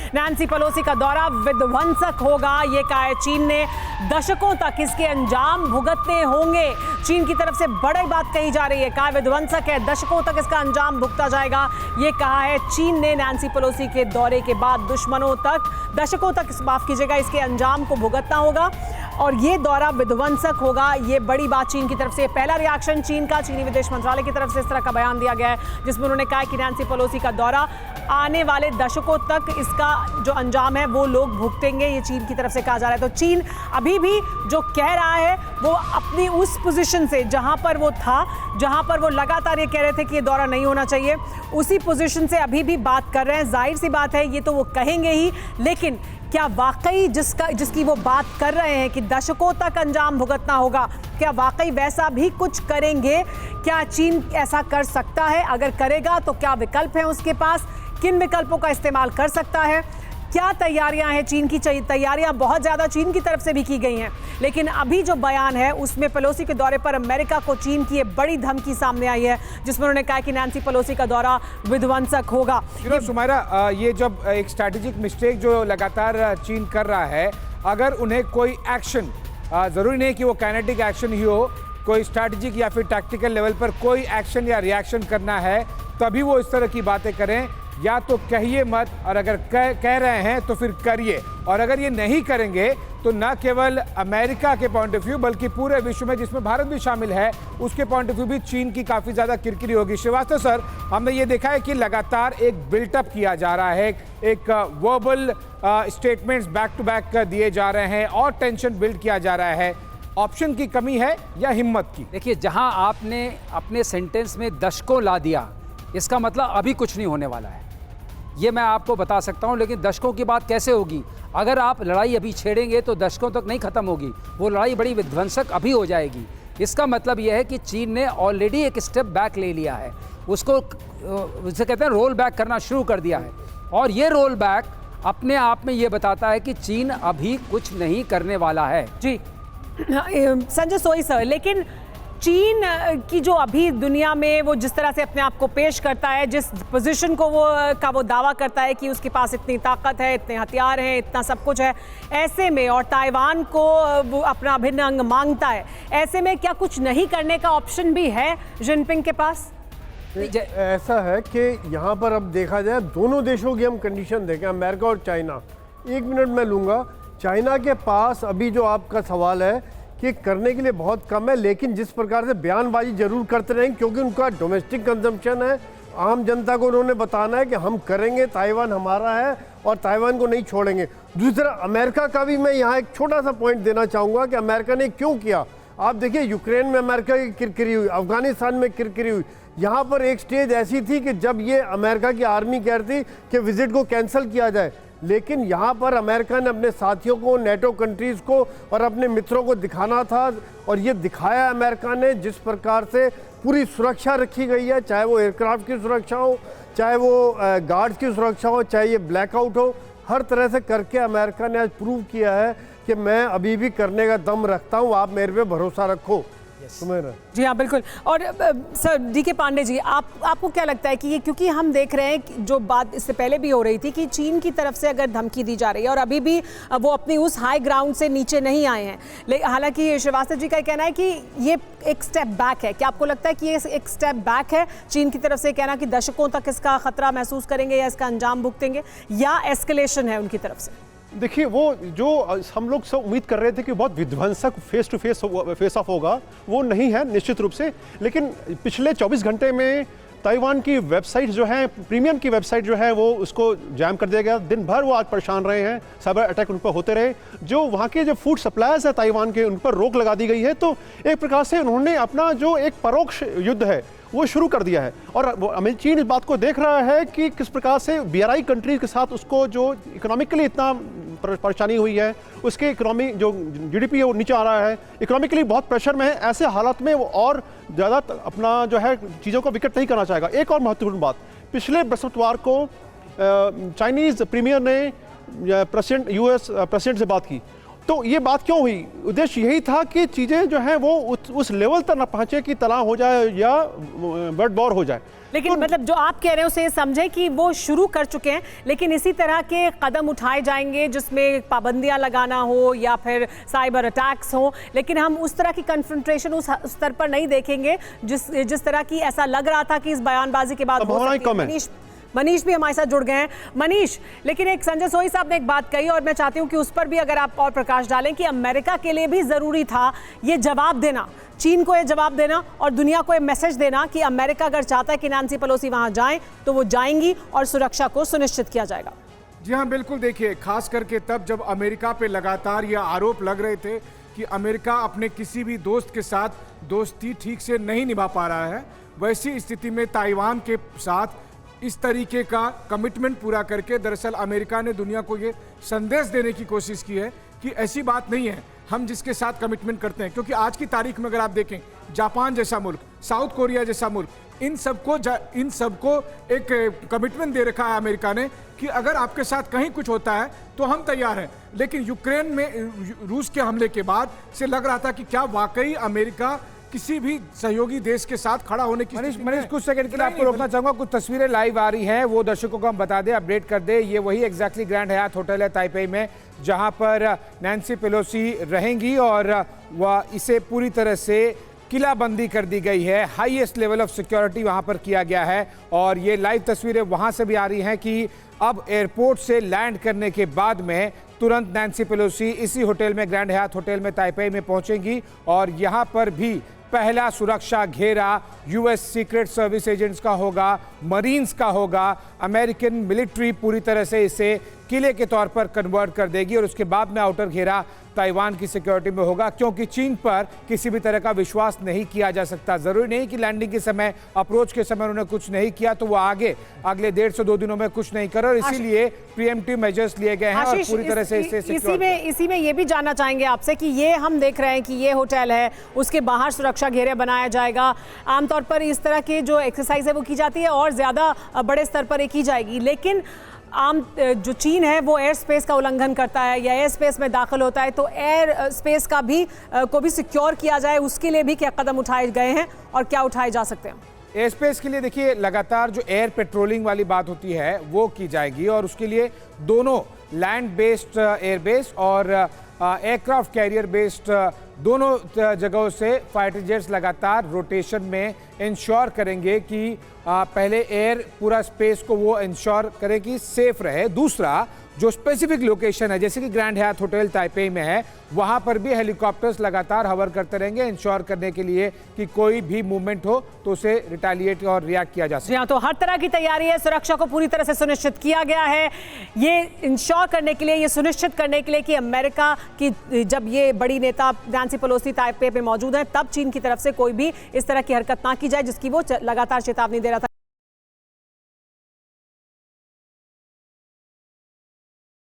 Nancy Pelosi का दौरा विध्वंसक होगा, ये कहा है चीन ने। दशकों तक इसके अंजाम भुगतने होंगे। चीन की तरफ से बड़ी बात कही जा रही है, कहा विध्वंसक है, दशकों तक इसका अंजाम भुगता जाएगा। ये कहा है चीन ने नैन्सी पेलोसी के दौरे के बाद दुश्मनों तक, दशकों तक, माफ कीजिएगा, इसके अंजाम को भुगतना होगा और ये दौरा विध्वंसक होगा। ये बड़ी बात चीन की तरफ से, पहला रिएक्शन चीन का, चीनी विदेश मंत्रालय की तरफ से इस तरह का बयान दिया गया है जिसमें उन्होंने कहा कि नैन्सी पेलोसी का दौरा आने वाले दशकों तक इसका जो अंजाम है वो लोग भुगतेंगे, ये चीन की तरफ से कहा जा रहा है। तो चीन अभी भी जो कह रहा है वो अपनी उस पोजीशन से जहां पर वो था, जहां पर वो लगातार ये कह रहे थे कि ये दौरा नहीं होना चाहिए, उसी पोजीशन से अभी भी बात कर रहे हैं। जाहिर सी बात है ये तो वो कहेंगे ही, लेकिन क्या वाकई जिसकी वो बात कर रहे हैं कि दशकों तक अंजाम भुगतना होगा, क्या वाकई वैसा भी कुछ करेंगे? क्या चीन ऐसा कर सकता है? अगर करेगा तो क्या विकल्प है उसके पास? किन विकल्पों का इस्तेमाल कर सकता है? क्या तैयारियां हैं चीन की? तैयारियां बहुत ज़्यादा चीन की तरफ से भी की गई हैं, लेकिन अभी जो बयान है उसमें पेलोसी के दौरे पर अमेरिका को चीन की एक बड़ी धमकी सामने आई है जिसमें उन्होंने कहा कि नैन्सी पेलोसी का दौरा विध्वंसक होगा। सुमाइरा, ये जब एक स्ट्रैटेजिक मिस्टेक जो लगातार चीन कर रहा है, अगर उन्हें कोई एक्शन, ज़रूरी नहीं कि वो काइनेटिक एक्शन ही हो, कोई स्ट्रैटेजिक या फिर टैक्टिकल लेवल पर कोई एक्शन या रिएक्शन करना है, तभी वो इस तरह की बातें करें। या तो कहिए मत, और अगर कह रहे हैं तो फिर करिए। और अगर ये नहीं करेंगे तो न केवल अमेरिका के पॉइंट ऑफ व्यू बल्कि पूरे विश्व में, जिसमें भारत भी शामिल है, उसके पॉइंट ऑफ व्यू भी चीन की काफ़ी ज़्यादा किरकिरी होगी। श्रीवास्तव सर, हमने ये देखा है कि लगातार एक बिल्टअप किया जा रहा है, एक verbal statements back to back दिए जा रहे हैं और टेंशन बिल्ड किया जा रहा है। ऑप्शन की कमी है या हिम्मत की? देखिए, जहां आपने अपने सेंटेंस में दशकों ला दिया, इसका मतलब अभी कुछ नहीं होने वाला है, ये मैं आपको बता सकता हूं। लेकिन दशकों की बात कैसे होगी? अगर आप लड़ाई अभी छेड़ेंगे तो दशकों तक नहीं ख़त्म होगी, वो लड़ाई बड़ी विध्वंसक अभी हो जाएगी। इसका मतलब यह है कि चीन ने ऑलरेडी एक स्टेप बैक ले लिया है, उसको उसे कहते हैं रोल बैक करना शुरू कर दिया है। और ये रोल बैक अपने आप में ये बताता है कि चीन अभी कुछ नहीं करने वाला है। जी संजय सोई सर, लेकिन चीन की जो अभी दुनिया में वो जिस तरह से अपने आप को पेश करता है, जिस पोजीशन को वो दावा करता है कि उसके पास इतनी ताकत है, इतने हथियार हैं, इतना सब कुछ है, ऐसे में, और ताइवान को वो अपना अभिन्न अंग मांगता है, ऐसे में क्या कुछ नहीं करने का ऑप्शन भी है जिनपिंग के पास? ऐसा है कि यहाँ पर अब देखा जाए, दोनों देशों की हम कंडीशन देखें, अमेरिका और चाइना। 1 मिनट मैं लूँगा। चाइना के पास अभी जो आपका सवाल है कि करने के लिए बहुत कम है, लेकिन जिस प्रकार से बयानबाजी जरूर करते रहेंगे, क्योंकि उनका डोमेस्टिक कंजम्पशन है, आम जनता को उन्होंने बताना है कि हम करेंगे, ताइवान हमारा है और ताइवान को नहीं छोड़ेंगे। दूसरा, अमेरिका का भी मैं यहाँ एक छोटा सा पॉइंट देना चाहूँगा कि अमेरिका ने क्यों किया। आप देखिए, यूक्रेन में अमेरिका की किरकिरी हुई, अफगानिस्तान में किरकिरी हुई। यहाँ पर एक स्टेज ऐसी थी कि जब ये अमेरिका की आर्मी कह रही थी कि विजिट को कैंसिल किया जाए, लेकिन यहाँ पर अमेरिका ने अपने साथियों को, नेटो कंट्रीज़ को और अपने मित्रों को दिखाना था, और ये दिखाया अमेरिका ने। जिस प्रकार से पूरी सुरक्षा रखी गई है, चाहे वो एयरक्राफ्ट की सुरक्षा हो, चाहे वो गार्ड्स की सुरक्षा हो, चाहे ये ब्लैकआउट हो, हर तरह से करके अमेरिका ने आज प्रूव किया है कि मैं अभी भी करने का दम रखता हूँ, आप मेरे पे भरोसा रखो। जी हाँ, बिल्कुल। और सर डीके पांडे जी, आपको क्या लगता है कि ये, क्योंकि हम देख रहे हैं कि जो बात इससे पहले भी हो रही थी कि चीन की तरफ से अगर धमकी दी जा रही है और अभी भी वो अपनी उस हाई ग्राउंड से नीचे नहीं आए हैं, हालांकि श्रीवास्तव जी का कहना है कि ये एक स्टेप बैक है। क्या आपको लगता है कि ये एक स्टेप बैक है चीन की तरफ से, कहना कि दशकों तक इसका खतरा महसूस करेंगे या इसका अंजाम भुगतेंगे, या एस्केलेशन है उनकी तरफ से? देखिए, वो जो हम लोग सब उम्मीद कर रहे थे कि बहुत विध्वंसक फेस टू फेस ऑफ होगा, वो नहीं है निश्चित रूप से। लेकिन पिछले 24 घंटे में ताइवान की वेबसाइट जो है, प्रीमियम की वेबसाइट जो है, वो उसको जैम कर दिया गया। दिन भर वो आज परेशान रहे हैं, साइबर अटैक उन पर होते रहे। जो वहाँ के जो फूड सप्लायर्स है ताइवान के, उन पर रोक लगा दी गई है। तो एक प्रकार से उन्होंने अपना जो एक परोक्ष युद्ध है वो शुरू कर दिया है। और चीन इस बात को देख रहा है कि किस प्रकार से BRI कंट्रीज के साथ उसको जो इकोनॉमिकली इतना परेशानी हुई है, उसके इकोनॉमी जो GDP है वो नीचे आ रहा है, इकोनॉमिकली बहुत प्रेशर में है। ऐसे हालात में वो और ज़्यादा अपना जो है चीज़ों को विकट नहीं करना चाहेगा। एक और महत्वपूर्ण बात, पिछले बृहस्पतिवार को चाइनीज़ प्रीमियर ने US प्रेसिडेंट से बात की, तो ये बात क्यों हुई? उद्देश्य यही था कि चीज़ें जो हैं वो उस लेवल तक न पहुँचे कि तनाव हो जाए या ब्लड वॉर हो जाए। लेकिन मतलब जो आप कह रहे हैं उसे ये समझे कि वो शुरू कर चुके हैं, लेकिन इसी तरह के कदम उठाए जाएंगे जिसमें पाबंदियां लगाना हो या फिर साइबर अटैक्स हो, लेकिन हम उस तरह की कन्फ्रंट्रेशन उस स्तर पर नहीं देखेंगे जिस तरह की ऐसा लग रहा था कि इस बयानबाजी के बाद हो सकती है। मनीष भी हमारे साथ जुड़ गए हैं। मनीष, लेकिन एक संजय सोही साहब ने एक बात कही और मैं चाहती हूं कि उस पर भी अगर आप और प्रकाश डालें कि अमेरिका के लिए भी जरूरी था ये जवाब देना, चीन को ये जवाब देना और दुनिया को ये मैसेज देना कि अमेरिका अगर चाहता है कि नैन्सी पेलोसी वहां जाएं तो वो जाएंगी और सुरक्षा को सुनिश्चित किया जाएगा। जी हाँ, बिल्कुल। देखिए, खास करके तब जब अमेरिका पे लगातार ये आरोप लग रहे थे कि अमेरिका अपने किसी भी दोस्त के साथ दोस्ती ठीक से नहीं निभा पा रहा है, वैसी स्थिति में ताइवान के साथ इस तरीके का कमिटमेंट पूरा करके दरअसल अमेरिका ने दुनिया को ये संदेश देने की कोशिश की है कि ऐसी बात नहीं है, हम जिसके साथ कमिटमेंट करते हैं। क्योंकि आज की तारीख में अगर आप देखें, जापान जैसा मुल्क, साउथ कोरिया जैसा मुल्क, इन सबको एक कमिटमेंट दे रखा है अमेरिका ने कि अगर आपके साथ कहीं कुछ होता है तो हम तैयार हैं। लेकिन यूक्रेन में रूस के हमले के बाद से लग रहा था कि क्या वाकई अमेरिका किसी भी सहयोगी देश के साथ खड़ा होने की। मनीष कुछ सेकंड के लिए आपको रोकना चाहूंगा, कुछ तस्वीरें लाइव आ रही हैं, वो दर्शकों को हम बता दें, अपडेट कर दें। ये वही एग्जैक्टली ग्रैंड हयात होटल है ताइपेई में जहां पर नैन्सी पेलोसी रहेंगी और वह इसे पूरी तरह से किलाबंदी कर दी गई है, हाईएस्ट लेवल ऑफ सिक्योरिटी वहां पर किया गया है। और ये लाइव तस्वीरें वहां से भी आ रही हैं कि अब एयरपोर्ट से लैंड करने के बाद में तुरंत नैन्सी पेलोसी इसी होटल में, ग्रैंड हयात होटल में ताइपेई में पहुंचेंगी और यहां पर भी पहला सुरक्षा घेरा यूएस सीक्रेट सर्विस एजेंट्स का होगा, मरीन्स का होगा। अमेरिकन मिलिट्री पूरी तरह से इसे किले के तौर पर कन्वर्ट कर देगी और उसके बाद में आउटर घेरा ताइवान की सिक्योरिटी में होगा, क्योंकि चीन पर किसी भी तरह का विश्वास नहीं किया जा सकता। जरूरी नहीं कि लैंडिंग के समय, अप्रोच के समय उन्होंने कुछ नहीं किया तो वो आगे अगले 1.5 से 2 दिनों में कुछ नहीं करे और इसीलिए प्रीएम्प्टिव मेजर्स लिए गए हैं और पूरी तरह से इसी में ये भी जानना चाहेंगे आपसे कि ये हम देख रहे हैं कि ये होटल है, उसके बाहर सुरक्षा घेरे बनाया जाएगा। आमतौर पर इस तरह की जो एक्सरसाइज है वो की जाती है और ज्यादा बड़े स्तर पर की जाएगी, लेकिन जो चीन है वो एयर स्पेस का उल्लंघन करता है या एयर स्पेस में दाखिल होता है तो एयर स्पेस का भी को भी सिक्योर किया जाए, उसके लिए भी क्या कदम उठाए गए हैं और क्या उठाए जा सकते हैं? एयर स्पेस के लिए देखिए, लगातार जो एयर पेट्रोलिंग वाली बात होती है वो की जाएगी और उसके लिए दोनों लैंड बेस्ड एयरबेस और एयरक्राफ्ट कैरियर बेस्ड दोनों जगहों से फाइटर जेट्स लगातार रोटेशन में इंश्योर करेंगे कि पहले एयर पूरा स्पेस को वो इंश्योर करे कि सेफ रहे। दूसरा, जो स्पेसिफिक लोकेशन है जैसे कि ग्रैंड हयात होटल ताइपेई में है, वहां पर भी हेलीकॉप्टर्स लगातार हवर करते रहेंगे इंश्योर करने के लिए कि कोई भी मूवमेंट हो तो उसे रिटेलिएट और रिएक्ट किया जा सके। हाँ, तो हर तरह की तैयारी है, सुरक्षा को पूरी तरह से सुनिश्चित किया गया है, ये इंश्योर करने के लिए, ये सुनिश्चित करने के लिए कि अमेरिका की जब ये बड़ी नेता नैन्सी पेलोसी ताइपेई पे मौजूद है तब चीन की तरफ से कोई भी इस तरह की हरकत ना की जाए, जिसकी वो लगातार चेतावनी दे रहा